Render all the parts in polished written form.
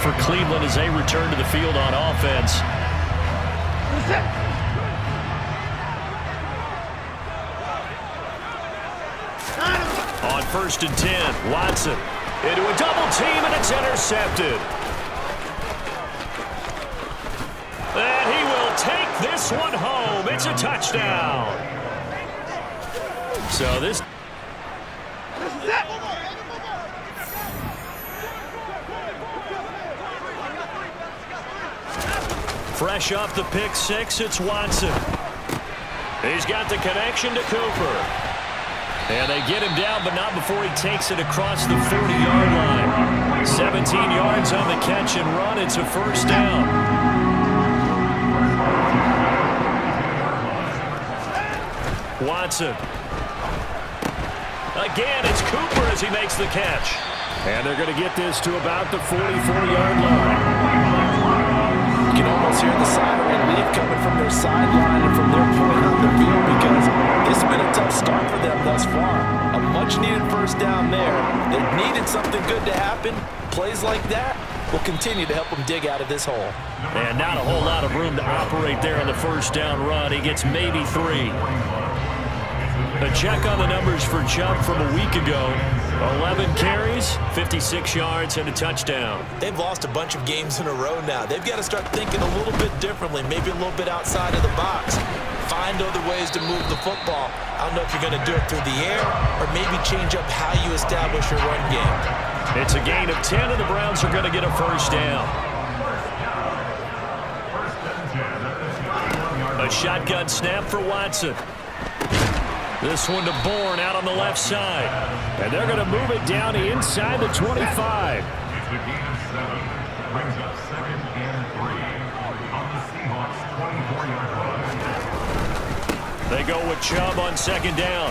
for Cleveland as they return to the field on offense. On 1st and 10, Watson into a double team, and it's intercepted. And he will take this one home. It's a touchdown. So this... Fresh off the pick six, it's Watson. He's got the connection to Cooper. And they get him down, but not before he takes it across the 40-yard line. 17 yards on the catch and run. It's a first down. Watson. Again, it's Cooper as he makes the catch. And they're going to get this to about the 44-yard line. You can almost hear the sign of relief coming from their sideline and from their point on the field because this has been a tough start for them thus far. A much-needed first down there. They needed something good to happen. Plays like that will continue to help them dig out of this hole. And not a whole lot of room to operate there on the first down run. He gets maybe 3. A check on the numbers for Chubb from a week ago. 11 carries, 56 yards, and a touchdown. They've lost a bunch of games in a row now. They've got to start thinking a little bit differently, maybe a little bit outside of the box. Find other ways to move the football. I don't know if you're going to do it through the air or maybe change up how you establish your run game. It's a gain of 10, and the Browns are going to get a first down. A shotgun snap for Watson. This one to Bourne out on the left side. And they're going to move it down inside the 25. It's a gain of 7. Brings up 2nd and 3 on the Seahawks' 24-yard line. They go with Chubb on 2nd down.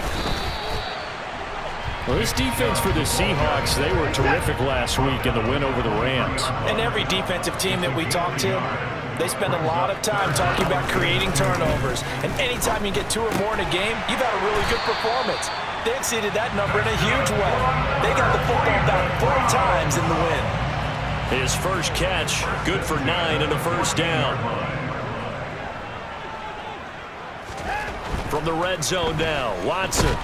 Well, this defense for the Seahawks, they were terrific last week in the win over the Rams. And every defensive team that we talk to, they spend a lot of time talking about creating turnovers. And anytime you get 2 or more in a game, you've had a really good performance. They exceeded that number in a huge way. They got the football back 4 times in the win. His first catch, good for 9 and a first down. From the red zone now, Watson.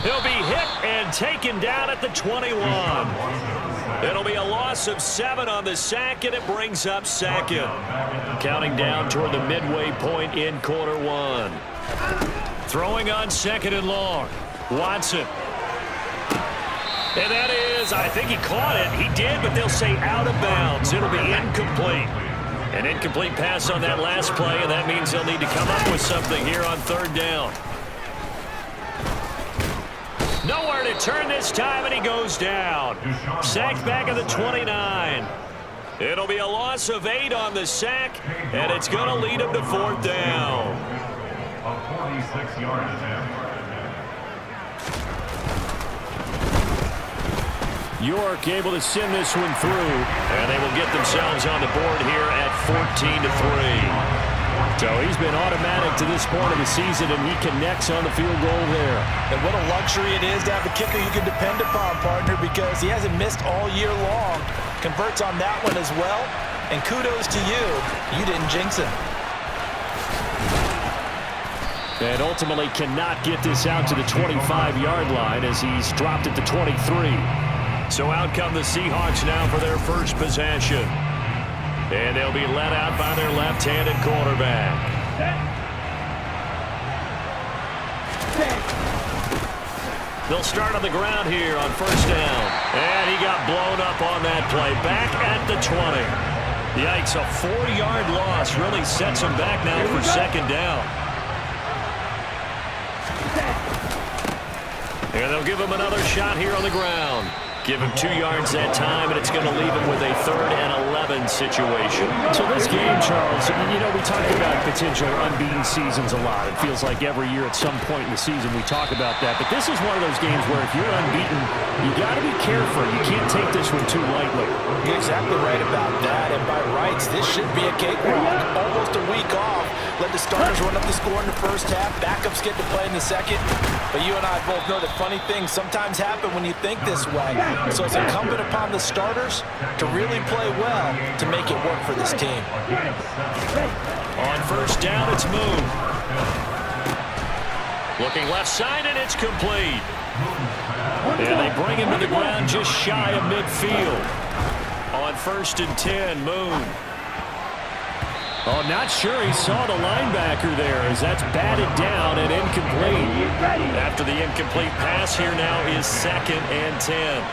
He'll be hit and taken down at the 21. It'll be a loss of 7 on the sack, and it brings up 2nd. Counting down toward the midway point in quarter 1. Throwing on 2nd and long. Watson. And that is, I think he caught it. He did, but they'll say out of bounds. It'll be incomplete. An incomplete pass on that last play, and that means they'll need to come up with something here on 3rd down. Nowhere to turn this time, and he goes down. Sacked back at the 29. It'll be a loss of 8 on the sack, and it's going to lead him to 4th down. A 46-yard attempt. York able to send this one through, and they will get themselves on the board here at 14-3. So he's been automatic to this point of the season, and he connects on the field goal there. And what a luxury it is to have a kicker you can depend upon, partner, because he hasn't missed all year long. Converts on that one as well, and kudos to you. You didn't jinx him. And ultimately cannot get this out to the 25-yard line as he's dropped at the 23. So out come the Seahawks now for their first possession. And they'll be led out by their left-handed quarterback. They'll start on the ground here on 1st down. And he got blown up on that play. Back at the 20. Yikes, a 4-yard loss really sets him back now for 2nd down. And they'll give him another shot here on the ground. Give him 2 yards that time, and it's going to leave him with a 3rd and 11 situation. So this game, Charles, you know, we talk about potential unbeaten seasons a lot. It feels like every year at some point in the season we talk about that. But this is one of those games where if you're unbeaten, you got to be careful. You can't take this one too lightly. You're exactly right about that. And by rights, this should be a cakewalk. Almost a week off. Let the starters run up the score in the first half. Backups get to play in the second. But you and I both know that funny things sometimes happen when you think this way. So it's incumbent upon the starters to really play well to make it work for this team. On first down, it's Moon. Looking left side, and it's complete. And they bring him to the ground just shy of midfield. On first and 10, Moon. Oh, not sure he saw the linebacker there as that's batted down and incomplete. After the incomplete pass, here now is second and 10.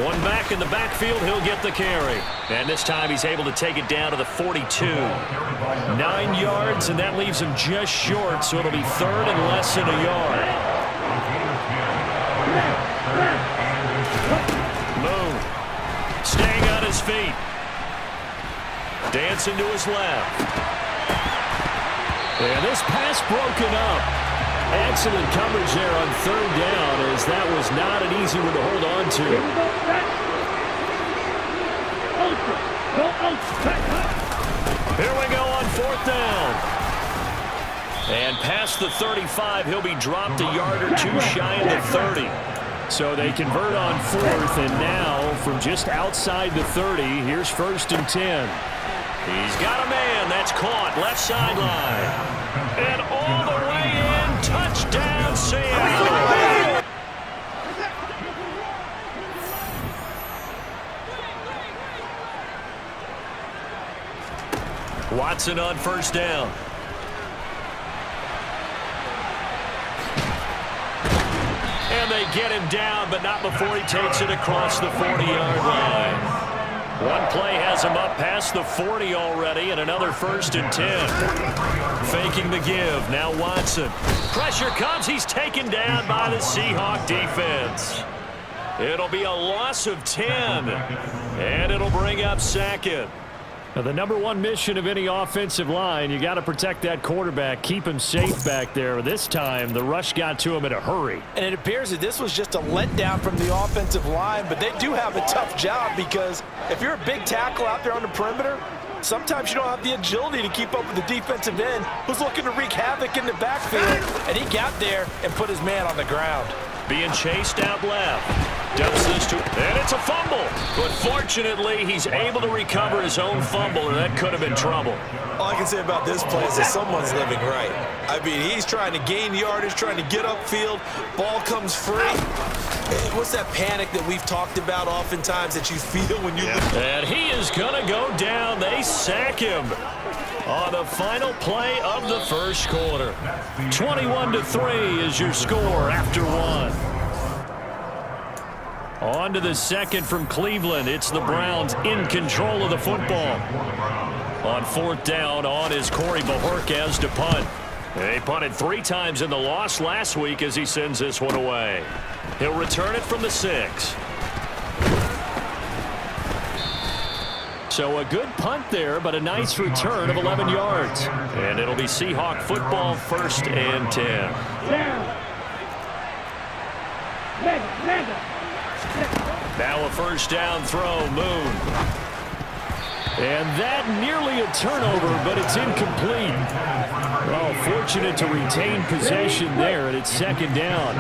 One back in the backfield, he'll get the carry. And this time he's able to take it down to the 42. 9 yards, and that leaves him just short, so it'll be third and less than a yard. Moon staying on his feet. Dancing to his left. And this pass broken up. Excellent coverage there on third down, as that was not an easy one to hold on to. Here we go on fourth down. And past the 35, he'll be dropped a yard or two shy of the 30. So they convert on fourth, and now from just outside the 30, here's first and 10. He's got a man. That's caught. Left sideline. And all the way in. Touchdown, Seattle. Watson on first down. And they get him down, but not before he takes it across the 40-yard line. One play has him up past the 40 already, and another first and 10. Faking the give. Now Watson. Pressure comes. He's taken down by the Seahawk defense. It'll be a loss of 10, and it'll bring up second. Now, the number one mission of any offensive line, you got to protect that quarterback, keep him safe back there. This time, the rush got to him in a hurry. And it appears that this was just a letdown from the offensive line, but they do have a tough job because if you're a big tackle out there on the perimeter, sometimes you don't have the agility to keep up with the defensive end who's looking to wreak havoc in the backfield, and he got there and put his man on the ground. Being chased out left. Dumps this to, and it's a fumble. But fortunately, he's able to recover his own fumble, or that could have been trouble. All I can say about this play is that someone's living right. I mean, he's trying to gain yardage, trying to get upfield. Ball comes free. What's that panic that we've talked about oftentimes that you feel when you... And he is going to go down. They sack him on the final play of the first quarter. 21-3 is your score after one. On to the second from Cleveland. It's the Browns in control of the football. On fourth down, on is Corey Bojorquez to punt. They punted 3 times in the loss last week as he sends this one away. He'll return it from the 6. So a good punt there, but a nice return of 11 yards. And it'll be Seahawk football, first and 10. Now a first down throw, Moon. And that nearly a turnover, but it's incomplete. Well, fortunate to retain possession there, and it's second down.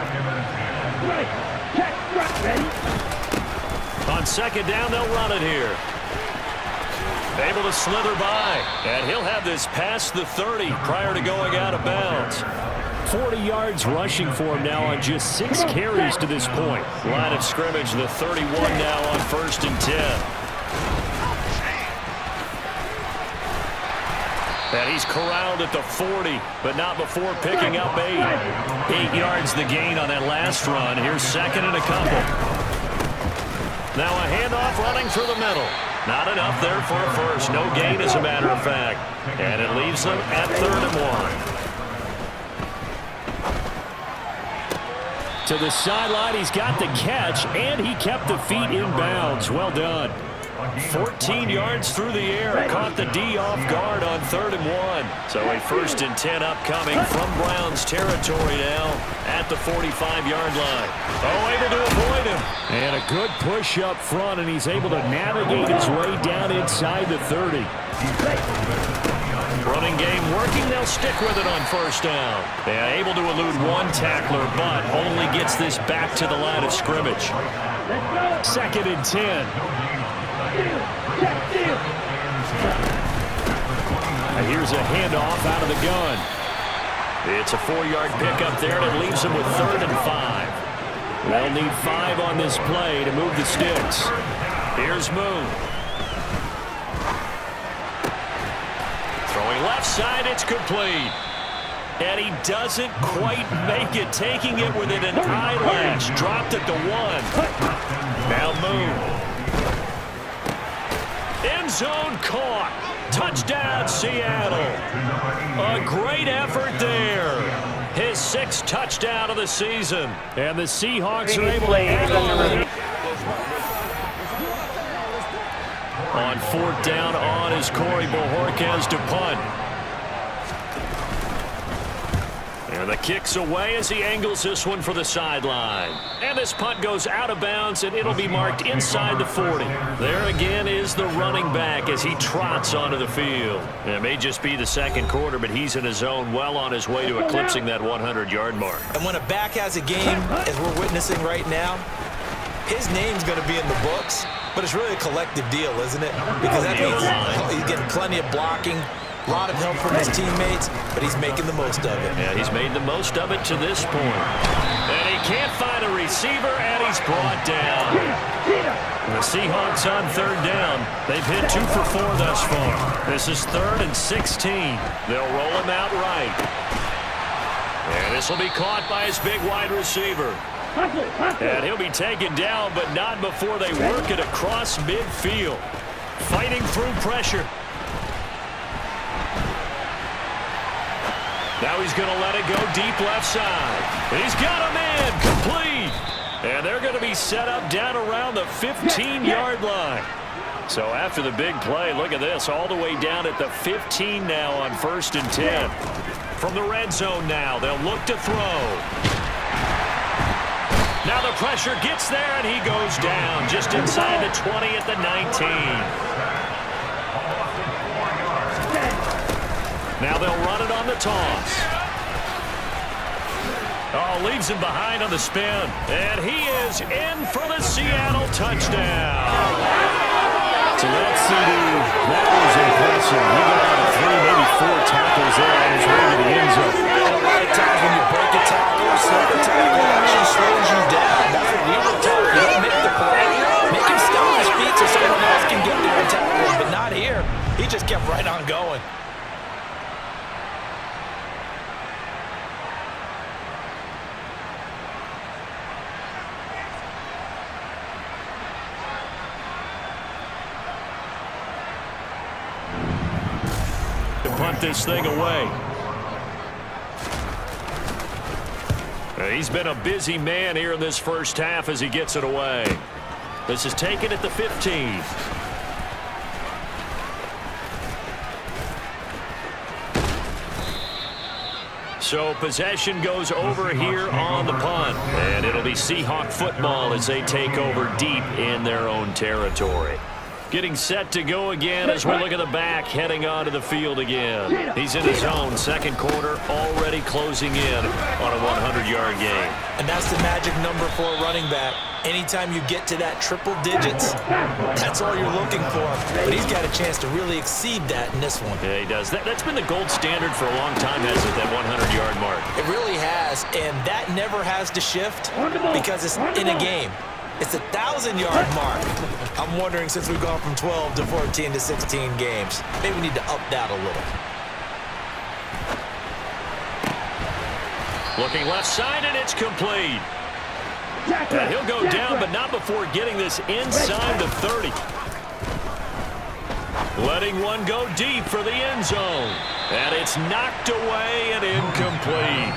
On second down, they'll run it here. Able to slither by, and he'll have this past the 30 prior to going out of bounds. 40 yards rushing for him now on just 6 carries to this point. Line of scrimmage, the 31 now on first and 10. And he's corralled at the 40, but not before picking up 8. 8 yards the gain on that last run. Here's second and a couple. Now a handoff running through the middle. Not enough there for a first. No gain, as a matter of fact. And it leaves them at 3rd and 1. To the sideline, he's got the catch, and he kept the feet in bounds. Well done. 14 yards through the air. Caught the D off guard on 3rd and 1. So a 1st and 10 upcoming from Browns territory now at the 45-yard line. Oh, able to avoid him. And a good push up front, and he's able to navigate his way down inside the 30. Running game working. They'll stick with it on 1st down. They are able to elude one tackler, but only gets this back to the line of scrimmage. 2nd and 10. And here's a handoff out of the gun. It's a 4-yard pickup there, and it leaves them with 3rd and 5. They'll need 5 on this play to move the sticks. Here's Moon. Throwing left side, it's complete. And he doesn't quite make it, taking it within an eyelash. Dropped at the 1. Now Moon. End zone caught. Touchdown, Seattle. A great effort there. His 6th touchdown of the season. And the Seahawks are able to add on. On 4th down on is Corey Bojorquez to punt. And the kick's away as he angles this one for the sideline. And this punt goes out of bounds, and it'll be marked inside the 40. There again is the running back as he trots onto the field. It may just be the 2nd quarter, but he's in his zone, well on his way to eclipsing that 100-yard mark. And when a back has a game, as we're witnessing right now, his name's going to be in the books, but it's really a collective deal, isn't it? Because that means he's getting plenty of blocking, a lot of help from his teammates, but he's making the most of it. Yeah, he's made the most of it to this point. And he can't find a receiver, and he's brought down. The Seahawks on 3rd down. They've hit 2 for 4 thus far. This is 3rd and 16. They'll roll him out right. And this will be caught by his big wide receiver. And he'll be taken down, but not before they work it across midfield. Fighting through pressure. Now he's going to let it go deep left side. He's got a man complete. And they're going to be set up down around the 15-yard line. So after the big play, look at this, all the way down at the 15 now on 1st and 10. From the red zone now, they'll look to throw. Now the pressure gets there, and he goes down just inside the 20 at the 19. Now they'll run it on the toss. Oh, leaves him behind on the spin. And he is in for the Seattle touchdown. So that's CD. That was impressive. He got out of 3, maybe 4 tackles there on his way to the end zone. And a lot of times when you break a tackle or slip a tackle, it actually slows you down. That's what we were told. You don't make the play. Make him stop his feet so someone else can get there and tackle him. But not here. He just kept right on going. Punt this thing away. He's been a busy man here in this first half as he gets it away. This is taken at the 15. So possession goes over here on the punt. And it'll be Seahawk football as they take over deep in their own territory. Getting set to go again as we look at the back heading onto the field again. He's in his own 2nd quarter, already closing in on a 100-yard game. And that's the magic number for a running back. Anytime you get to that triple digits, that's all you're looking for. But he's got a chance to really exceed that in this one. Yeah, he does. That's been the gold standard for a long time, hasn't it, that 100-yard mark? It really has, and that never has to shift because it's in a game. It's a 1,000-yard mark. I'm wondering, since we've gone from 12 to 14 to 16 games, maybe we need to up that a little. Looking left side, and it's complete. And he'll go down, but not before getting this inside the 30. Letting one go deep for the end zone. And it's knocked away and incomplete.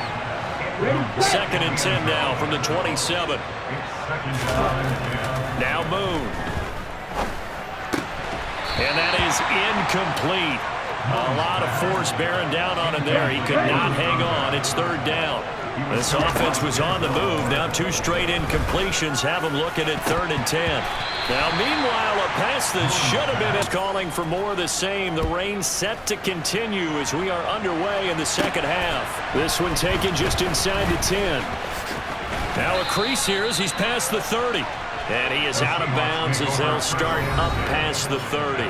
2nd and 10 now from the 27. Now Moon. And that is incomplete. A lot of force bearing down on him there. He could not hang on. It's third down. This offense was on the move. Now 2 straight incompletions have them looking at 3rd and 10. Now, meanwhile, a pass that should have been calling for more of the same. The rain set to continue as we are underway in the second half. This one taken just inside the 10. Now a crease here as he's past the 30. And he is out of bounds as they'll start up past the 30.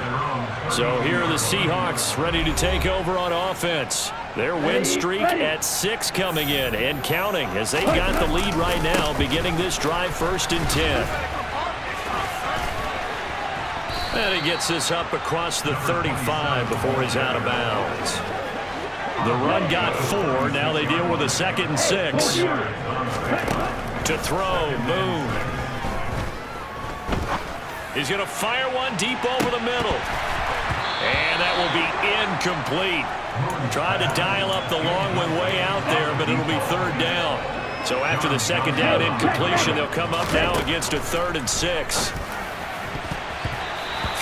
So here are the Seahawks ready to take over on offense. Their win streak at 6 coming in and counting as they've got the lead right now beginning this drive 1st and 10. And he gets this up across the 35 before he's out of bounds. The run got 4. Now they deal with a 2nd and 6. To throw, Moon. He's going to fire one deep over the middle. And that will be incomplete. Tried to dial up the long one way out there, but it'll be 3rd down. So after the 2nd down incompletion, they'll come up now against a 3rd and 6.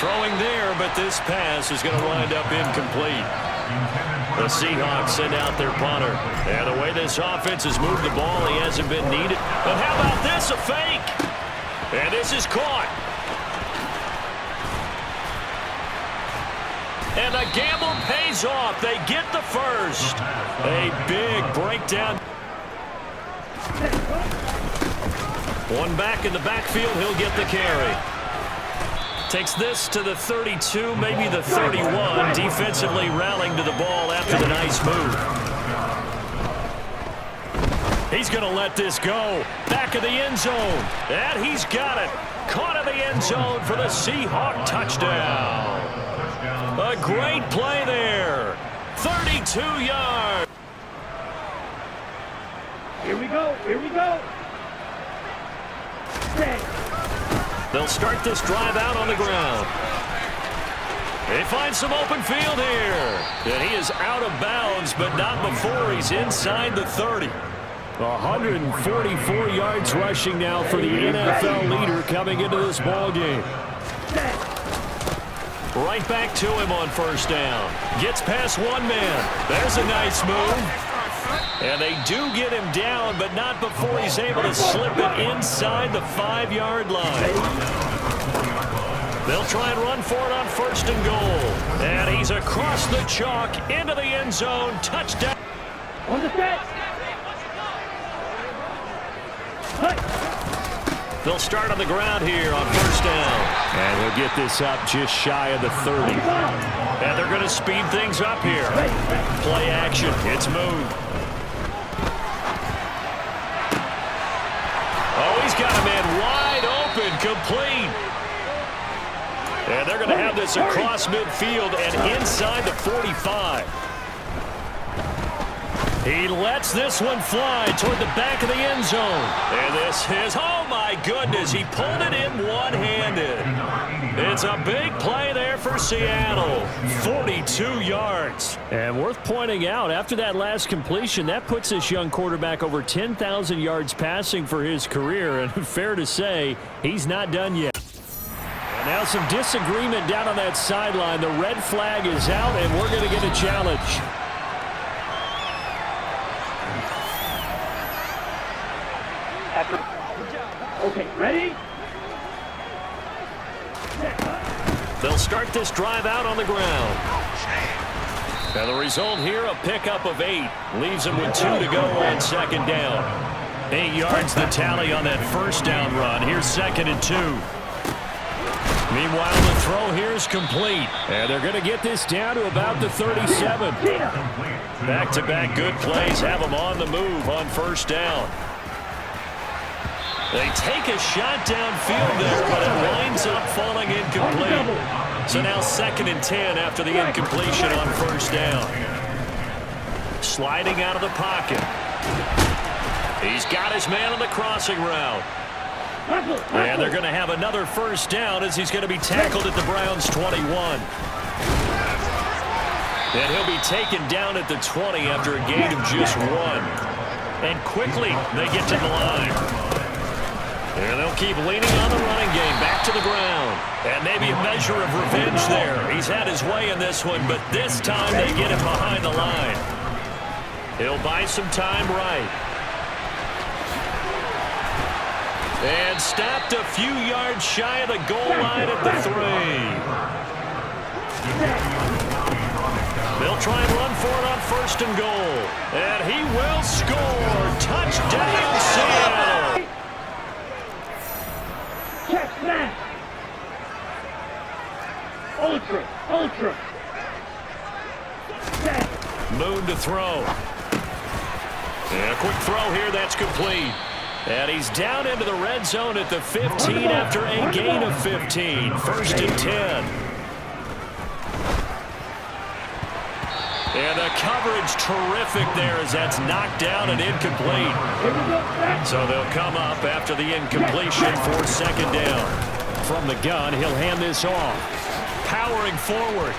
Throwing there, but this pass is going to wind up incomplete. The Seahawks send out their punter. And the way this offense has moved the ball, he hasn't been needed. But how about this, a fake? And this is caught. And the gamble pays off. They get the first. A big breakdown. One back in the backfield. He'll get the carry. Takes this to the 32, maybe the 31. Defensively rallying to the ball after the nice move. He's going to let this go. Back of the end zone. And he's got it. Caught in the end zone for the Seahawk touchdown. A great play there. 32 yards. Here we go. Here we go. They'll start this drive out on the ground. They find some open field here. And he is out of bounds, but not before he's inside the 30. 144 yards rushing now for the NFL leader coming into this ball game. Right back to him on 1st down. Gets past one man. There's a nice move. And they do get him down, but not before he's able to slip it inside the 5-yard line. They'll try and run for it on 1st and goal. And he's across the chalk into the end zone. Touchdown. On the set. They'll start on the ground here on 1st down. And he'll get this up just shy of the 30. And they're going to speed things up here. Play action. It's moved. Oh, he's got a man wide open, complete. And they're going to have this across midfield and inside the 45. He lets this one fly toward the back of the end zone. And this is, oh my goodness, he pulled it in one-handed. It's a big play there for Seattle. 42 yards. And worth pointing out, after that last completion, that puts this young quarterback over 10,000 yards passing for his career. And fair to say, he's not done yet. And now some disagreement down on that sideline. The red flag is out, and we're going to get a challenge. Okay, ready? They'll start this drive out on the ground. And the result here, a pickup of 8. Leaves them with 2 to go on 2nd down. 8 yards the tally on that 1st down run. Here's 2nd and 2. Meanwhile, the throw here is complete. And they're going to get this down to about the 37. Back-to-back good plays have them on the move on 1st down. They take a shot downfield there, but it winds up falling incomplete. So now 2nd and 10 after the incompletion on 1st down. Sliding out of the pocket. He's got his man on the crossing route. And they're going to have another 1st down as he's going to be tackled at the Browns' 21. And he'll be taken down at the 20 after a gain of just 1. And quickly they get to the line. And they'll keep leaning on the running game. Back to the ground. And maybe a measure of revenge there. He's had his way in this one, but this time they get him behind the line. He'll buy some time right. And stopped a few yards shy of the goal line at the 3. They'll try and run for it on 1st and goal. And he will score. Touchdown, Seattle. Check snap. Ultra. Set. Moon to throw. And a quick throw here. That's complete. And he's down into the red zone at the 15 after a gain of 15. 1st and 10. And the coverage terrific there as that's knocked down and incomplete. So they'll come up after the incompletion for 2nd down. From the gun, he'll hand this off. Powering forward.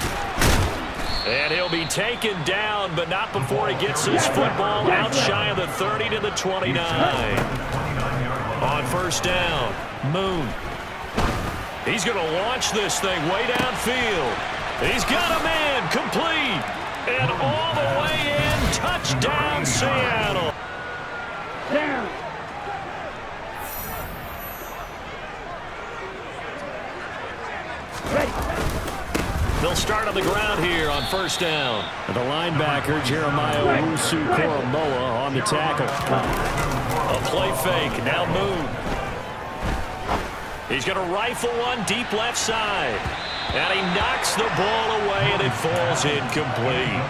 And he'll be taken down, but not before he gets his football out shy of the 30 to the 29. On 1st down, Moon. He's going to launch this thing way downfield. He's got a man, complete. And all the way in, touchdown, Seattle. Down. Ready. They'll start on the ground here on 1st down. The linebacker, Jeremiah Owusu-Koramoah, on the tackle. A play fake, now Moon. He's going to rifle one deep left side. And he knocks the ball away, and it falls incomplete.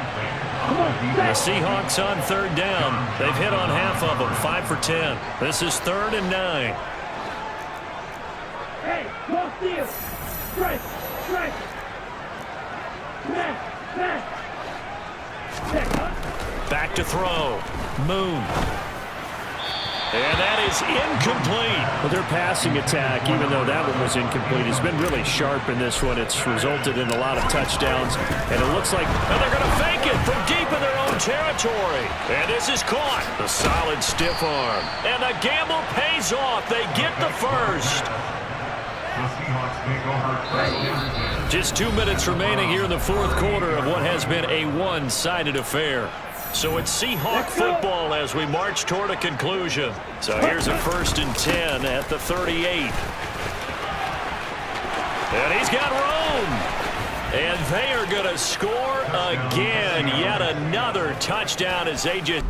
The Seahawks on 3rd down. They've hit on half of them, 5 for 10. This is 3rd and 9. Hey, cross field. Strike. Smash. Back to throw. Moon. And that is incomplete. Well, their passing attack, even though that one was incomplete, has been really sharp in this one. It's resulted in a lot of touchdowns, and it looks like... And they're going to fake it from deep in their own territory. And this is caught. A solid stiff arm. And the gamble pays off. They get the first. The Seahawks take over. Just 2 minutes remaining here in the 4th quarter of what has been a one-sided affair. So it's Seahawk football as we march toward a conclusion. So here's a 1st and 10 at the 38. And he's got room. And they are going to score again. Yet another touchdown as they just...